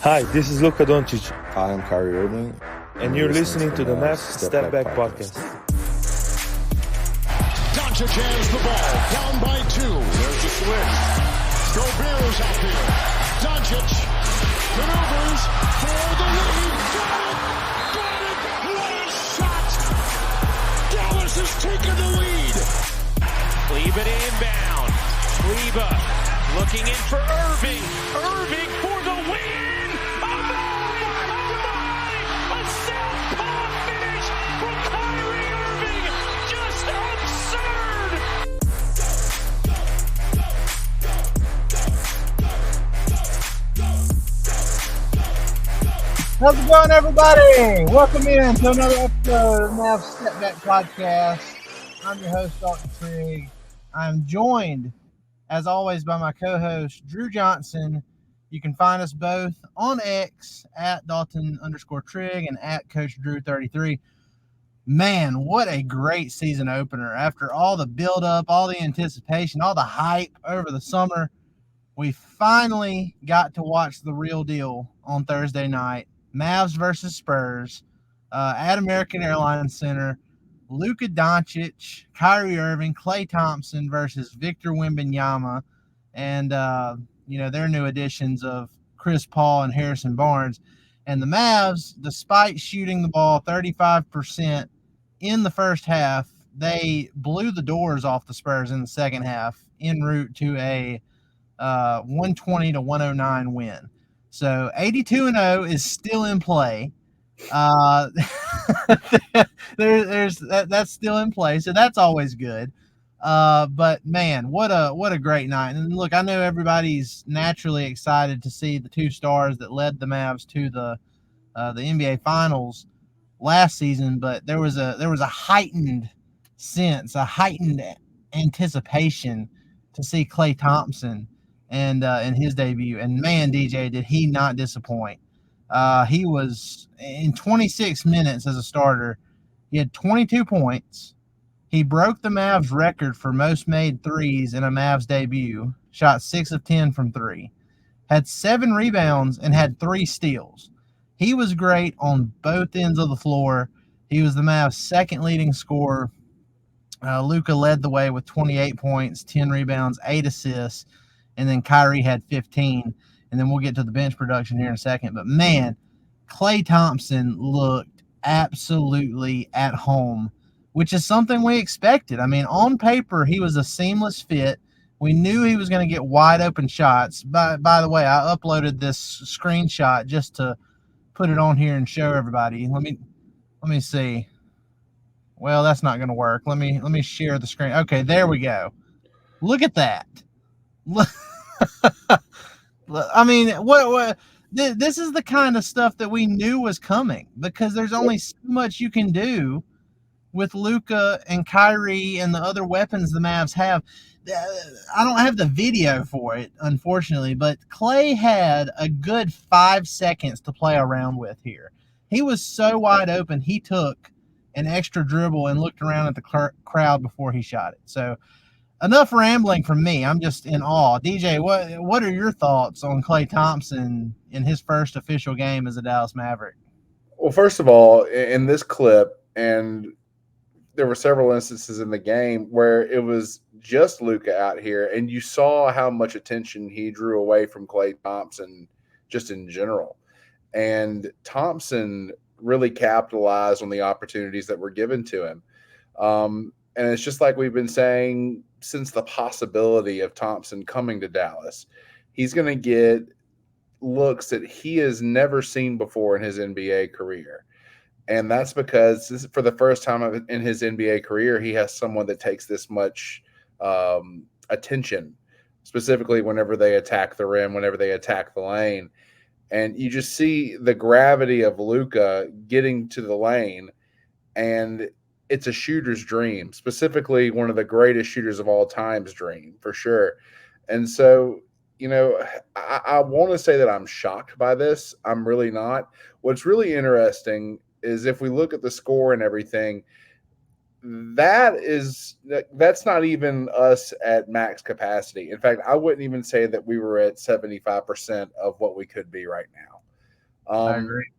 Hi, this is Luka Doncic, Hi, I'm Kyrie Irving. and you're listening to the MAVS Step Back Podcast. Doncic has the ball, down by 2. There's the switch. Gobert's out there. Doncic maneuvers for the lead. Got it! What a shot! Dallas has taken the lead. Kleber inbound. Kleber looking in for Irving. Irving for the win! A southpaw finish from Kyrie Irving! Just absurd! How's it going, everybody? Welcome in to another episode of the MAVS Step Back Podcast. I'm your host, Dalton Trigg. I'm joined, as always, by my co-host, Drew Johnson. You can find us both on X at Dalton_Trigg and at Coach Drew33. Man, what a great season opener. After all the buildup, all the anticipation, all the hype over the summer, we finally got to watch the real deal on Thursday night. Mavs versus Spurs at American Airlines Center. Luka Doncic, Kyrie Irving, Klay Thompson versus Victor Wembanyama, and their new additions of Chris Paul and Harrison Barnes. And the Mavs, despite shooting the ball 35% in the first half, they blew the doors off the Spurs in the second half en route to a 120-109 win. So 82-0 is still in play. That's still in play, so that's always good. But man, what a great night. And look, I know everybody's naturally excited to see the two stars that led the Mavs to the NBA Finals last season, but there was a heightened sense, a heightened anticipation to see Klay Thompson and in his debut. And man, DJ, did he not disappoint. He was in 26 minutes as a starter. He had 22 points. He broke the Mavs record for most made threes in a Mavs debut. Shot 6 of 10 from 3. Had 7 rebounds and had 3 steals. He was great on both ends of the floor. He was the Mavs' second leading scorer. Luka led the way with 28 points, 10 rebounds, 8 assists, and then Kyrie had 15. And then we'll get to the bench production here in a second. But, man, Klay Thompson looked absolutely at home, which is something we expected. I mean, on paper, he was a seamless fit. We knew he was going to get wide-open shots. By the way, I uploaded this screenshot just to put it on here and show everybody. Let me see. Well, that's not going to work. Let me share the screen. Okay, there we go. Look at that. I mean, what this is the kind of stuff that we knew was coming, because there's only so much you can do with Luka and Kyrie and the other weapons the Mavs have. I don't have the video for it, unfortunately, but Klay had a good 5 seconds to play around with here. He was so wide open, he took an extra dribble and looked around at the crowd before he shot it. So enough rambling from me. I'm just in awe. DJ, what are your thoughts on Klay Thompson in his first official game as a Dallas Maverick? Well, first of all, in this clip, and there were several instances in the game where it was just Luka out here, and you saw how much attention he drew away from Klay Thompson just in general. And Thompson really capitalized on the opportunities that were given to him. And it's just like we've been saying since the possibility of Thompson coming to Dallas. He's going to get looks that he has never seen before in his NBA career. And that's because this is for the first time in his NBA career, he has someone that takes this much attention, specifically whenever they attack the rim, whenever they attack the lane. And you just see the gravity of Luka getting to the lane, and it's a shooter's dream, specifically one of the greatest shooters of all time's dream, for sure. And so, I want to say that I'm shocked by this. I'm really not. What's really interesting is if we look at the score and everything, that's not even us at max capacity. In fact, I wouldn't even say that we were at 75% of what we could be right now. I agree.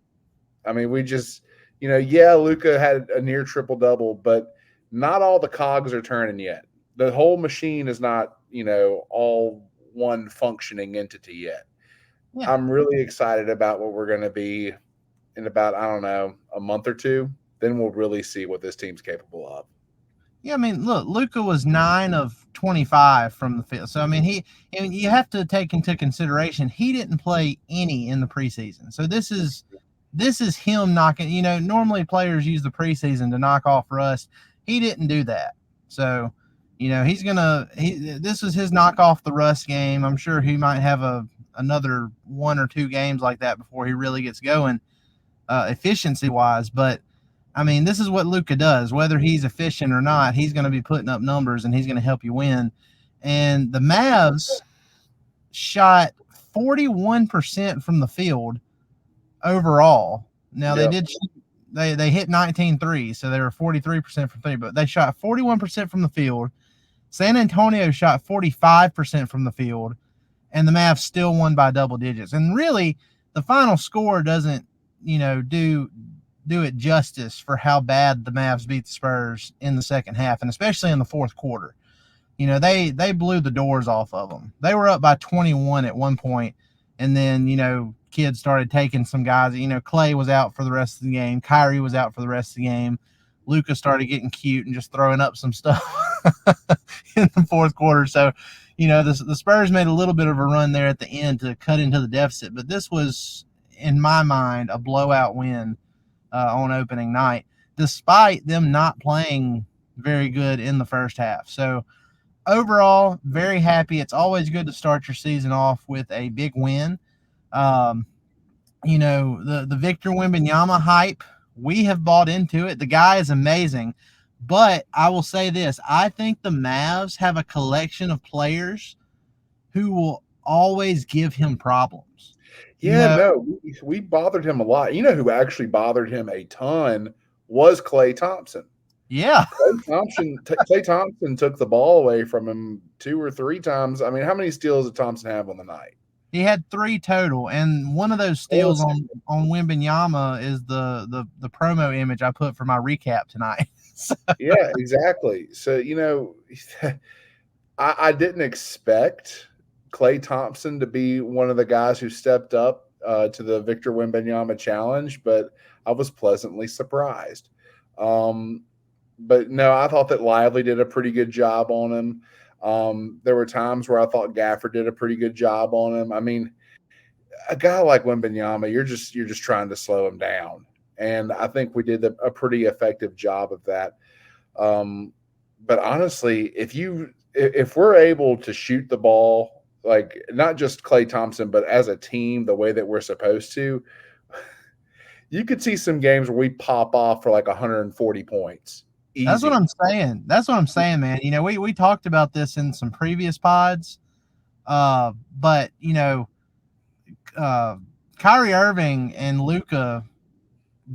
I mean, we just, yeah, Luka had a near triple double, but not all the cogs are turning yet. The whole machine is not, all one functioning entity yet. Yeah. I'm really excited about what we're going to be in about, I don't know, a month or two. Then we'll really see what this team's capable of. Yeah, I mean, look, Luka was 9 of 25 from the field. So I mean, you have to take into consideration he didn't play any in the preseason. So this is him knocking. Normally players use the preseason to knock off rust. He didn't do that. So, this was his knock off the rust game. I'm sure he might have another 1 or 2 games like that before he really gets going, efficiency wise. But I mean, this is what Luka does. Whether he's efficient or not, he's going to be putting up numbers and he's going to help you win. And the Mavs shot 41% from the field overall. Now they hit 19 threes, so they were 43% from three, but they shot 41% from the field. San Antonio shot 45% from the field, and the Mavs still won by double digits. And really, the final score doesn't, do it justice for how bad the Mavs beat the Spurs in the second half, and especially in the fourth quarter. They blew the doors off of them. They were up by 21 at one point, and then, kids started taking some guys. Klay was out for the rest of the game. Kyrie was out for the rest of the game. Luka started getting cute and just throwing up some stuff in the fourth quarter. So, the Spurs made a little bit of a run there at the end to cut into the deficit, but this was, in my mind, a blowout win on opening night, despite them not playing very good in the first half. So overall, very happy. It's always good to start your season off with a big win. The Victor Wembanyama hype, we have bought into it. The guy is amazing. But I will say this, I think the Mavs have a collection of players who will always give him problems. Yeah, we bothered him a lot. You know who actually bothered him a ton was Klay Thompson. Yeah. Klay Thompson took the ball away from him 2 or 3 times. I mean, how many steals did Thompson have on the night? He had 3 total, and one of those steals on Wembanyama is the promo image I put for my recap tonight. So. Yeah, exactly. So, I didn't expect Klay Thompson to be one of the guys who stepped up to the Victor Wembanyama challenge, but I was pleasantly surprised. But no, I thought that Lively did a pretty good job on him. There were times where I thought Gafford did a pretty good job on him. I mean, a guy like Wembanyama, you're just trying to slow him down, and I think we did a pretty effective job of that. But honestly, if we're able to shoot the ball, like not just Klay Thompson, but as a team, the way that we're supposed to, you could see some games where we pop off for like 140 points. Easy. That's what I'm saying, man. We talked about this in some previous pods, but Kyrie Irving and Luka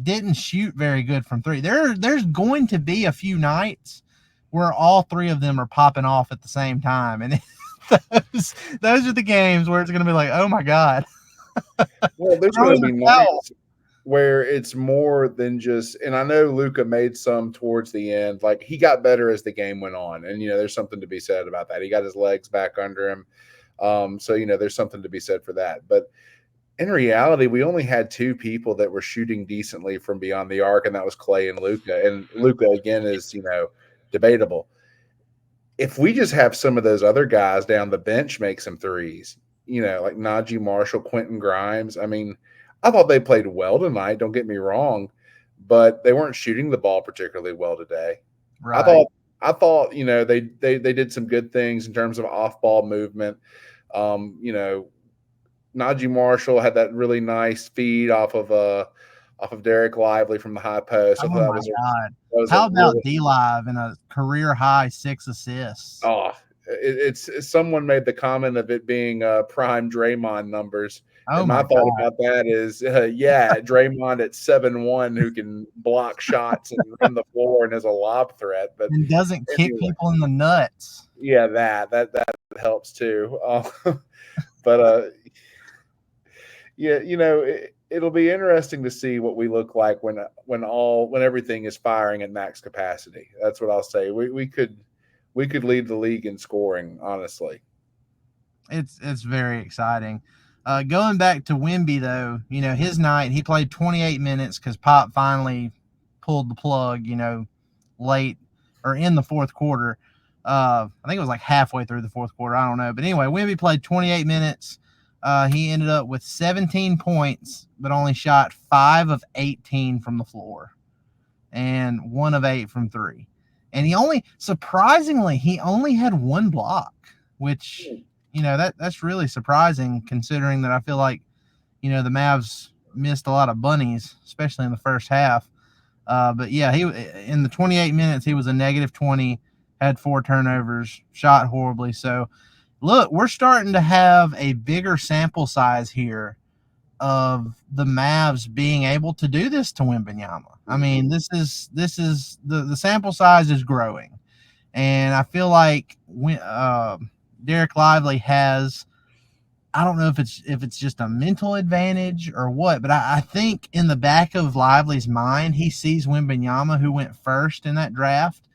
didn't shoot very good from 3. There's going to be a few nights where all 3 of them are popping off at the same time, and those are the games where it's going to be like, oh my God. Well, there's going to be nights where it's more than just, and I know Luka made some towards the end, like he got better as the game went on, and there's something to be said about that. He got his legs back under him, so there's something to be said for that. But in reality, we only had 2 people that were shooting decently from beyond the arc, and that was Klay and Luka. And Luka again is debatable. If we just have some of those other guys down the bench make some threes, like Najee Marshall, Quentin Grimes. I mean, I thought they played well tonight. Don't get me wrong, but they weren't shooting the ball particularly well today. Right. I thought they did some good things in terms of off-ball movement. Najee Marshall had that really nice feed off of Derek Lively from the high post. Oh my God! How about D-Live in a career high 6 assists? Oh, it's someone made the comment of it being prime Draymond numbers. Oh, and my thought about that is, Draymond at 7'1" who can block shots and run the floor and is a lob threat, but and doesn't kick people in the nuts. Yeah, that helps too. But Yeah, it'll be interesting to see what we look like when everything is firing at max capacity. That's what I'll say. We could lead the league in scoring, honestly. It's very exciting. Going back to Wemby, though, his night, he played 28 minutes because Pop finally pulled the plug, late or in the fourth quarter. I think it was like halfway through the fourth quarter. I don't know. But anyway, Wemby played 28 minutes. He ended up with 17 points, but only shot 5 of 18 from the floor and 1 of 8 from 3. And surprisingly, he only had 1 block, which – that's really surprising considering that I feel like, the Mavs missed a lot of bunnies, especially in the first half. But yeah, he in the 28 minutes, he was a -20, had 4 turnovers, shot horribly. So look, we're starting to have a bigger sample size here of the Mavs being able to do this to Wembanyama. I mean, this is the sample size is growing. And I feel like Derek Lively has, I don't know if it's just a mental advantage or what, but I think in the back of Lively's mind, he sees Wembanyama, who went first in that draft,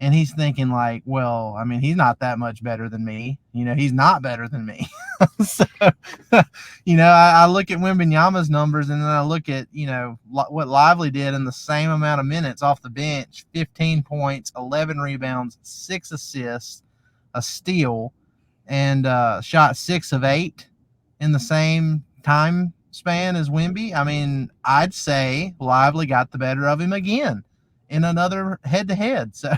and he's thinking like, well, I mean, he's not that much better than me. He's not better than me. So, I look at Wembanyama's numbers, and then I look at, what Lively did in the same amount of minutes off the bench, 15 points, 11 rebounds, 6 assists, a steal, and shot 6 of 8 in the same time span as Wemby. I mean, I'd say Lively got the better of him again in another head-to-head. So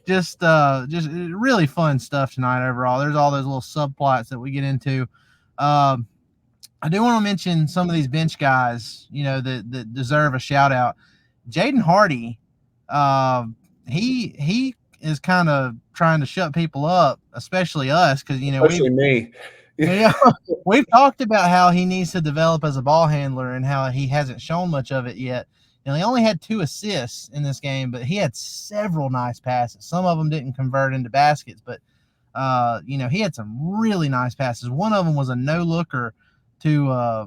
just really fun stuff tonight overall. There's all those little subplots that we get into. I do want to mention some of these bench guys, that deserve a shout-out. Jaden Hardy, he is kind of trying to shut people up, especially us, because especially me. We've talked about how he needs to develop as a ball handler and how he hasn't shown much of it yet. He only had 2 assists in this game, but he had several nice passes. Some of them didn't convert into baskets, but he had some really nice passes. One of them was a no-looker to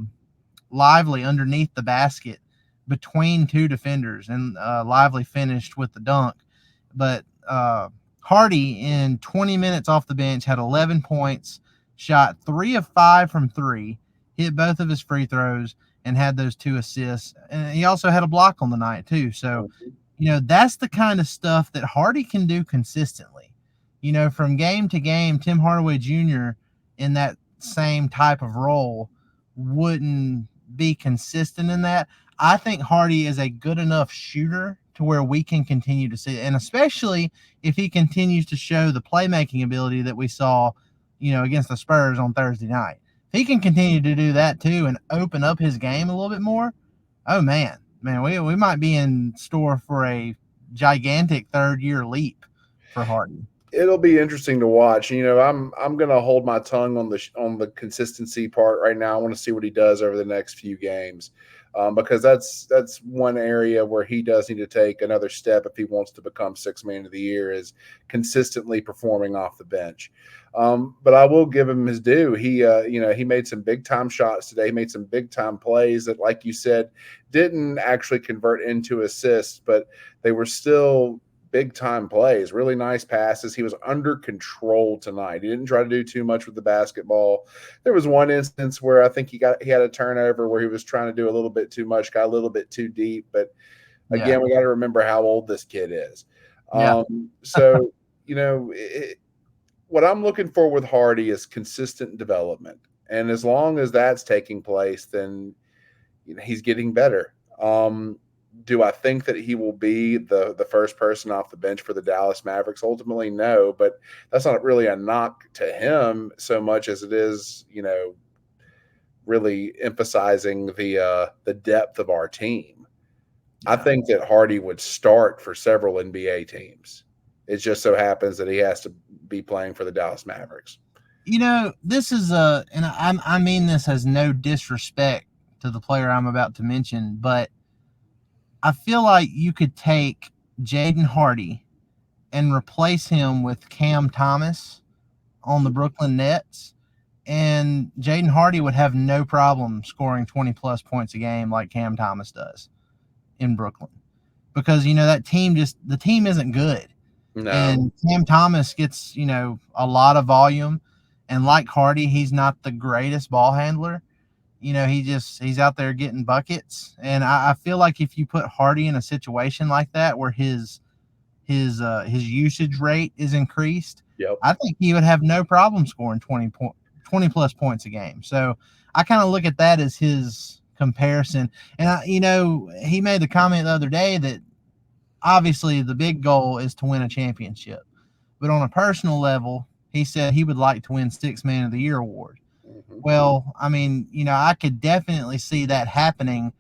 Lively underneath the basket between 2 defenders, and Lively finished with the dunk. But Hardy, in 20 minutes off the bench, had 11 points, shot 3 of 5 from 3, hit both of his free throws, and had those 2 assists. And he also had a block on the night too. So, that's the kind of stuff that Hardy can do consistently. From game to game, Tim Hardaway Jr. in that same type of role wouldn't be consistent in that. I think Hardy is a good enough shooter to where we can continue to see it. And especially if he continues to show the playmaking ability that we saw, against the Spurs on Thursday night. If he can continue to do that too and open up his game a little bit more, oh man, we might be in store for a gigantic 3rd-year leap for Hardy. It'll be interesting to watch. I'm going to hold my tongue on the consistency part right now. I want to see what he does over the next few games. Because that's one area where he does need to take another step if he wants to become 6th man of the year, is consistently performing off the bench. But I will give him his due. He made some big time shots today. He made some big time plays that, like you said, didn't actually convert into assists, but they were still big time plays, really nice passes. He was under control tonight. He didn't try to do too much with the basketball. There was one instance where I think he had a turnover where he was trying to do a little bit too much, got a little bit too deep. But again, we got to remember how old this kid is. So, what I'm looking for with Hardy is consistent development. And as long as that's taking place, then he's getting better. Do I think that he will be the first person off the bench for the Dallas Mavericks? Ultimately, no, but that's not really a knock to him so much as it is, really emphasizing the depth of our team. I think that Hardy would start for several NBA teams. It just so happens that he has to be playing for the Dallas Mavericks. This is and I mean this as no disrespect to the player I'm about to mention, but I feel like you could take Jaden Hardy and replace him with Cam Thomas on the Brooklyn Nets, and Jaden Hardy would have no problem scoring 20-plus points a game like Cam Thomas does in Brooklyn. Because, that the team isn't good. No. And Cam Thomas gets, a lot of volume. And like Hardy, he's not the greatest ball handler. He's out there getting buckets. And I feel like if you put Hardy in a situation like that where his usage rate is increased, yep, I think he would have no problem scoring 20-plus points a game. So I kind of look at that as his comparison. And, he made the comment the other day that obviously the big goal is to win a championship. But on a personal level, he said he would like to win Sixth Man of the Year award. Mm-hmm. Well, I mean, I could definitely see that happening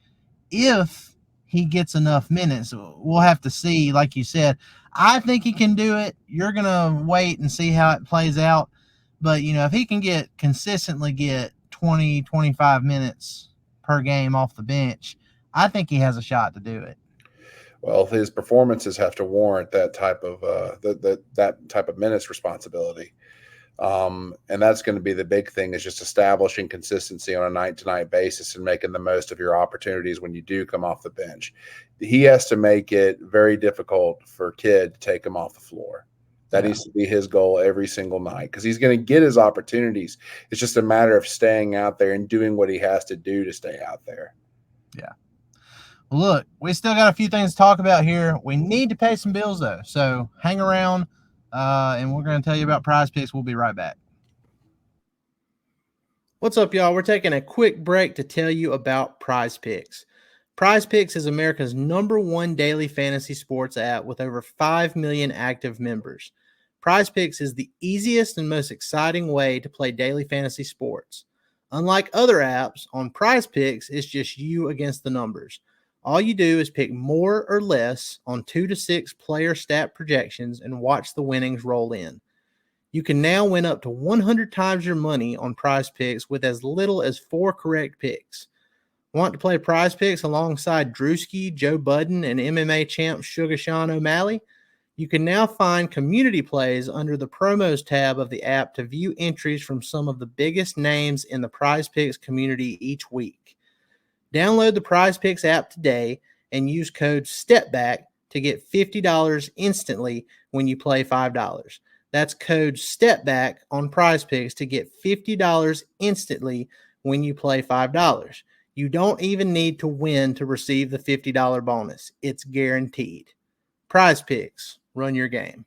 if he gets enough minutes. We'll have to see, like you said. I think he can do it. You're going to wait and see how it plays out. But, if he can consistently get 20, 25 minutes per game off the bench, I think he has a shot to do it. Well, his performances have to warrant that type of that type of minutes responsibility, and that's going to be the big thing, is just establishing consistency on a night-to-night basis and making the most of your opportunities when you do come off the bench. He has to make it very difficult for Kidd to take him off the floor. That needs to be his goal every single night, because he's going to get his opportunities. It's just a matter of staying out there and doing what he has to do to stay out there. Yeah. Well, look, we still got a few things to talk about here. We need to pay some bills, though. So hang around, and we're going to tell you about PrizePicks. We'll be right back. What's up, y'all? We're taking a quick break to tell you about PrizePicks. PrizePicks is America's #1 daily fantasy sports app with over 5 million active members. PrizePicks is the easiest and most exciting way to play daily fantasy sports. Unlike other apps, on PrizePicks, it's just you against the numbers. All you do is pick more or less on 2 to 6 player stat projections and watch the winnings roll in. You can now win up to 100 times your money on PrizePicks with as little as 4 correct picks. Want to play PrizePicks alongside Drewski, Joe Budden, and MMA champ Sugar Sean O'Malley? You can now find community plays under the promos tab of the app to view entries from some of the biggest names in the PrizePicks community each week. Download the PrizePicks app today and use code STEPBACK to get $50 instantly when you play $5. That's code STEPBACK on PrizePicks to get $50 instantly when you play $5. You don't even need to win to receive the $50 bonus. It's guaranteed. PrizePicks, run your game.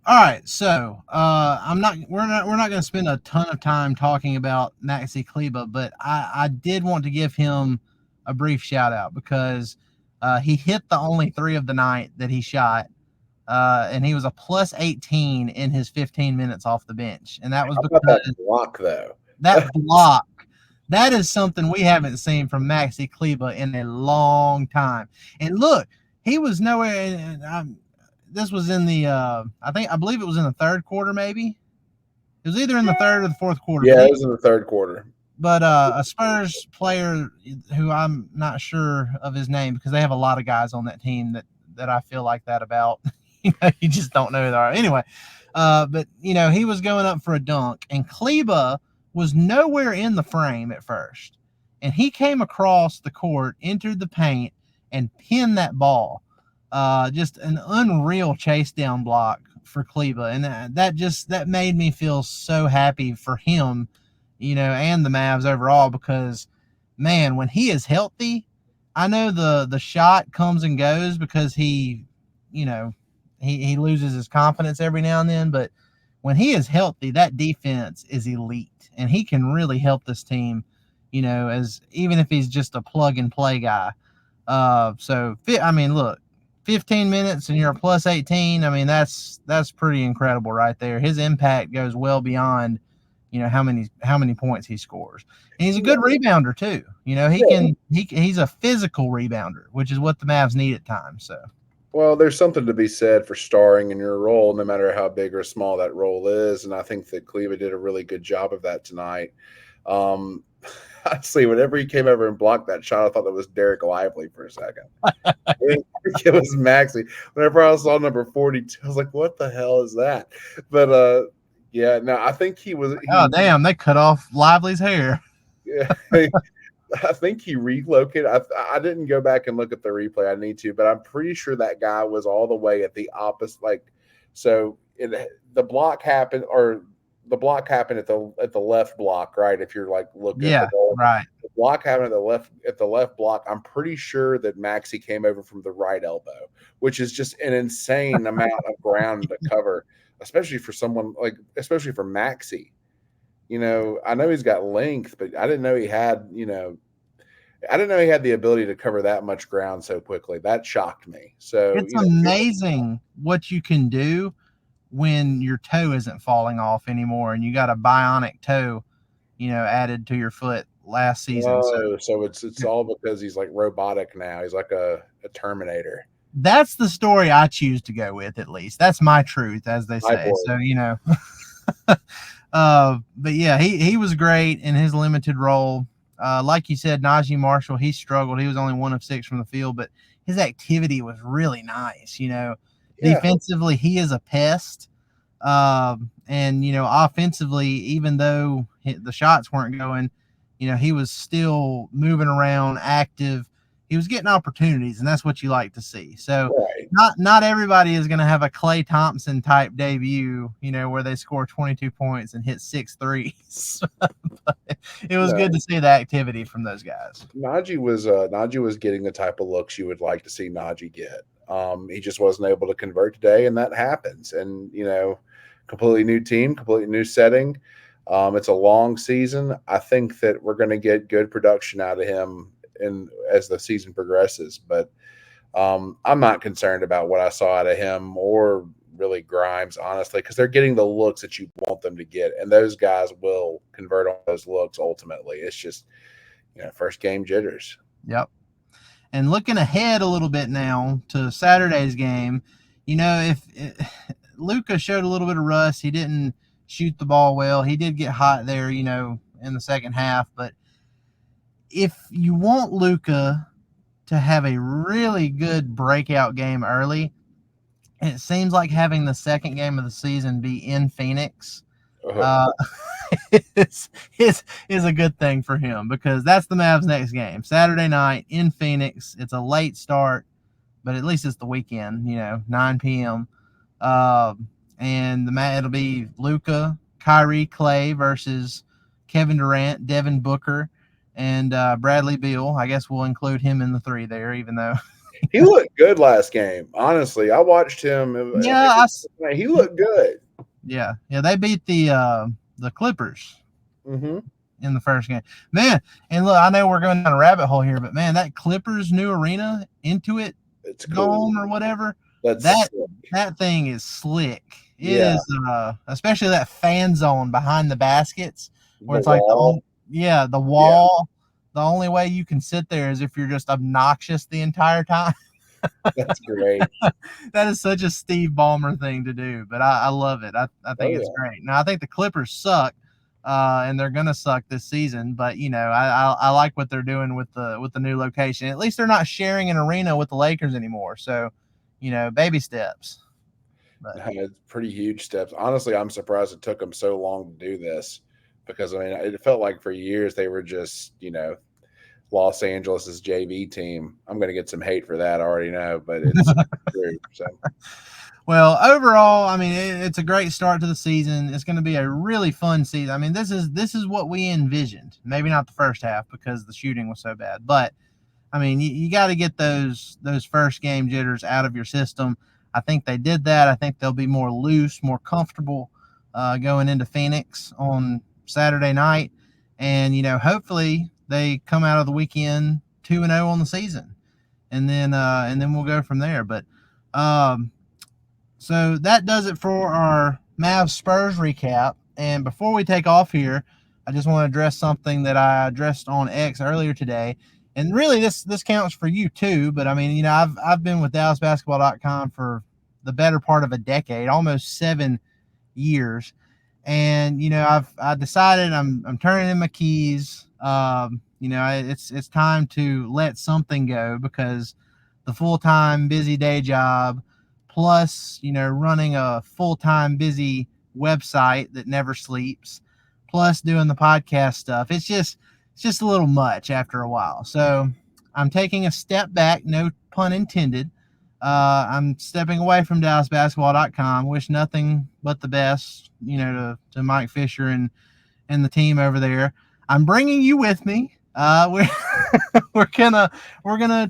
All right, so we're not going to spend a ton of time talking about Maxi Kleber, but I did want to give him a brief shout out because he hit the only 3 of the night that he shot, and he was a plus 18 in his 15 minutes off the bench, and that was because that block, though. That block, that is something we haven't seen from Maxi Kleber in a long time. And look, he was nowhere. This was in the, I believe it was in the third quarter, maybe. It was either in the third or the fourth quarter. Yeah, it was in the third quarter. But a Spurs player who I'm not sure of his name, because they have a lot of guys on that team that I feel like that about. You just don't know who they are. Anyway, but, he was going up for a dunk, and Kleber was nowhere in the frame at first. And he came across the court, entered the paint, and pinned that ball. Just an unreal chase down block for Kleber. And that made me feel so happy for him, and the Mavs overall, because, man, when he is healthy, I know the shot comes and goes because he loses his confidence every now and then, but when he is healthy, that defense is elite, and he can really help this team, as even if he's just a plug and play guy. Look, 15 minutes and you're a plus 18. I mean, that's pretty incredible right there. His impact goes well beyond, how many points he scores. And he's a good rebounder too. He's a physical rebounder, which is what the Mavs need at times. So, well, there's something to be said for starring in your role, no matter how big or small that role is. And I think that Kleber did a really good job of that tonight. Honestly, whenever he came over and blocked that shot, I thought that was Derek Lively for a second. It was Maxi. Whenever I saw number 42, I was like, what the hell is that? But, Yeah, no, I think he was. Oh, damn, they cut off Lively's hair. Yeah, I think he relocated. I didn't go back and look at the replay. I need to, but I'm pretty sure that guy was all the way at the opposite. Like, so the block happened at the left block, right? If you're like looking at the goal, right. The block happened at the left block. I'm pretty sure that Maxi came over from the right elbow, which is just an insane amount of ground to cover, especially for Maxi. You know, I know he's got length, but I didn't know he had, I didn't know he had the ability to cover that much ground so quickly. That shocked me. So it's amazing what you can do when your toe isn't falling off anymore and you got a bionic toe, added to your foot last season. Oh, so it's all because he's like robotic now. He's like a Terminator. That's the story I choose to go with, at least. That's my truth, as they say. So, but yeah, he was great in his limited role. Like you said, Najee Marshall, he struggled. He was only 1 of 6 from the field, but his activity was really nice. Defensively, he is a pest. And offensively, even though the shots weren't going, he was still moving around, active. He was getting opportunities, and that's what you like to see. So not everybody is going to have a Klay Thompson type debut, where they score 22 points and hit 6 threes. But it was good to see the activity from those guys. Najee was getting the type of looks you would like to see Najee get. He just wasn't able to convert today, and that happens. And, completely new team, completely new setting. It's a long season. I think that we're going to get good production out of him as the season progresses, but I'm not concerned about what I saw out of him or really Grimes, honestly, because they're getting the looks that you want them to get, and those guys will convert on those looks ultimately. It's just first game jitters. Yep. And looking ahead a little bit now to Saturday's game, if Luka showed a little bit of rust, he didn't shoot the ball well. He did get hot there, in the second half, but if you want Luka to have a really good breakout game early, it seems like having the second game of the season be in Phoenix is a good thing for him, because that's the Mavs' next game. Saturday night in Phoenix. It's a late start, but at least it's the weekend, 9 p.m. And it'll be Luka, Kyrie, Klay versus Kevin Durant, Devin Booker, and Bradley Beal. I guess we'll include him in the 3 there, even though he looked good last game. Honestly, I watched him. Yeah, he looked good. Yeah. They beat the Clippers in the first game, man. And look, I know we're going down a rabbit hole here, but man, that Clippers new arena, Intuit it's cool. Dome or whatever, that thing is slick. It is, especially that fan zone behind the baskets where it's wall. Like the wall. The only way you can sit there is if you're just obnoxious the entire time. That's great. That is such a Steve Ballmer thing to do, but I love it. I think it's great. Now, I think the Clippers suck, and they're going to suck this season, but, I like what they're doing with the new location. At least they're not sharing an arena with the Lakers anymore. So, baby steps. But it's pretty huge steps. Honestly, I'm surprised it took them so long to do this, because, it felt like for years they were just, Los Angeles' JV team. I'm going to get some hate for that, I already know, but it's true. So. Well, overall, it's a great start to the season. It's going to be a really fun season. This is what we envisioned. Maybe not the first half because the shooting was so bad, but you got to get those first game jitters out of your system. I think they did that. I think they'll be more loose, more comfortable going into Phoenix on Saturday night, and hopefully they come out of the weekend 2-0 on the season, and then we'll go from there. But so that does it for our MAVS-SPURS recap. And before we take off here, I just want to address something that I addressed on X earlier today. And really, this counts for you too. But I've been with DallasBasketball.com for the better part of a decade, almost 7 years. And I decided I'm turning in my keys. It's time to let something go, because the full-time busy day job plus running a full-time busy website that never sleeps, plus doing the podcast stuff. It's just a little much after a while. So I'm taking a step back, no pun intended. I'm stepping away from DallasBasketball.com. Wish nothing but the best, to Mike Fisher and the team over there. I'm bringing you with me. We're gonna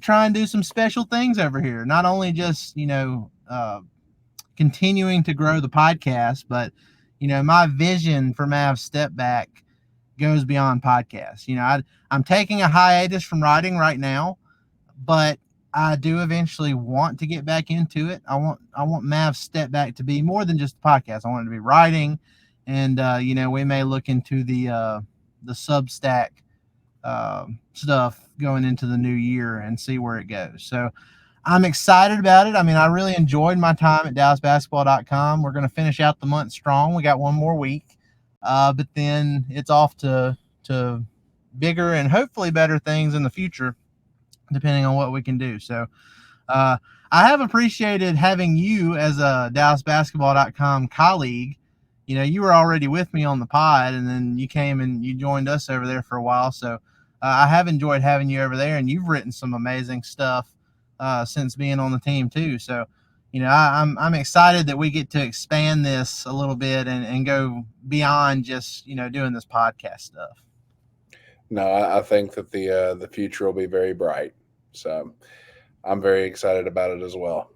try and do some special things over here. Not only just continuing to grow the podcast, but my vision for Mavs Step Back goes beyond podcasts. I'm taking a hiatus from writing right now, but I do eventually want to get back into it. I want Mavs Step Back to be more than just a podcast. I want it to be writing, and we may look into the Substack stuff going into the new year and see where it goes. So I'm excited about it. I mean, I really enjoyed my time at DallasBasketball.com. We're going to finish out the month strong. We got one more week, but then it's off to bigger and hopefully better things in the future, depending on what we can do. So I have appreciated having you as a DallasBasketball.com colleague. You were already with me on the pod, and then you came and you joined us over there for a while. So I have enjoyed having you over there, and you've written some amazing stuff since being on the team too. So, I'm excited that we get to expand this a little bit and go beyond just, doing this podcast stuff. No, I think that the future will be very bright. So I'm very excited about it as well.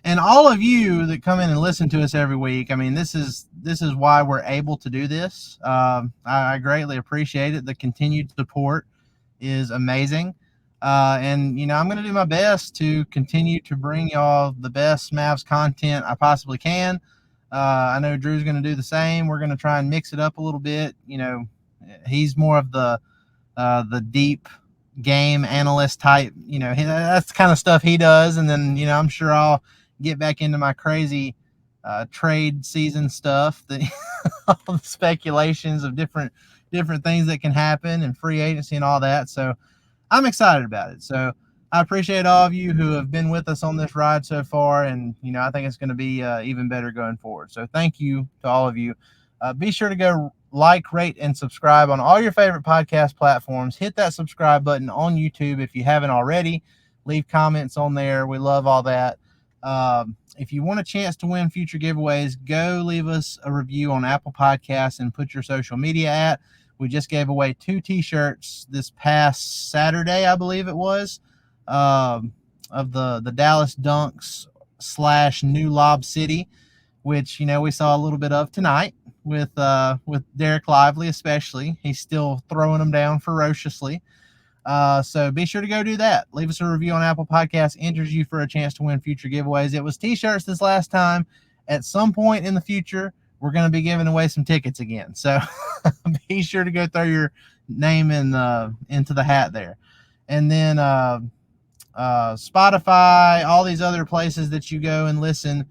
And all of you that come in and listen to us every week, I mean, this is why we're able to do this. I greatly appreciate it. The continued support is amazing. And, I'm going to do my best to continue to bring y'all the best Mavs content I possibly can. I know Drew's going to do the same. We're going to try and mix it up a little bit. He's more of the deep game analyst type, that's the kind of stuff he does. And then, I'm sure I'll get back into my crazy trade season stuff, all the speculations of different things that can happen and free agency and all that. So I'm excited about it. So I appreciate all of you who have been with us on this ride so far. And, I think it's going to be even better going forward. So thank you to all of you. Be sure to go like, rate, and subscribe on all your favorite podcast platforms. Hit that subscribe button on YouTube if you haven't already. Leave comments on there. We love all that. If you want a chance to win future giveaways, go leave us a review on Apple Podcasts and put your social media at. We just gave away 2 T-shirts this past Saturday, I believe it was, of the Dallas Dunks / New Lob City, which, we saw a little bit of tonight with Derek Lively especially. He's still throwing them down ferociously. So be sure to go do that. Leave us a review on Apple Podcasts. Enters you for a chance to win future giveaways. It was T-shirts this last time. At some point in the future, we're going to be giving away some tickets again. So be sure to go throw your name into the hat there. And then Spotify, all these other places that you go and listen.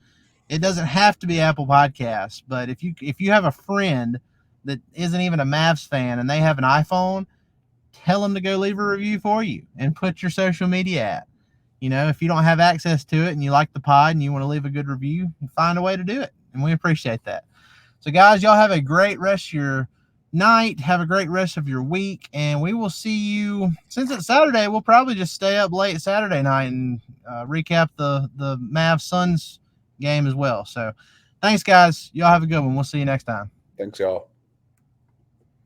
It doesn't have to be Apple Podcasts, but if you have a friend that isn't even a Mavs fan and they have an iPhone, tell them to go leave a review for you and put your social media at. If you don't have access to it and you like the pod and you want to leave a good review, find a way to do it. And we appreciate that. So, guys, y'all have a great rest of your night. Have a great rest of your week. And we will see you. Since it's Saturday, we'll probably just stay up late Saturday night and recap the Mavs-Suns game as well. So, thanks, guys. Y'all have a good one. We'll see you next time. Thanks, y'all.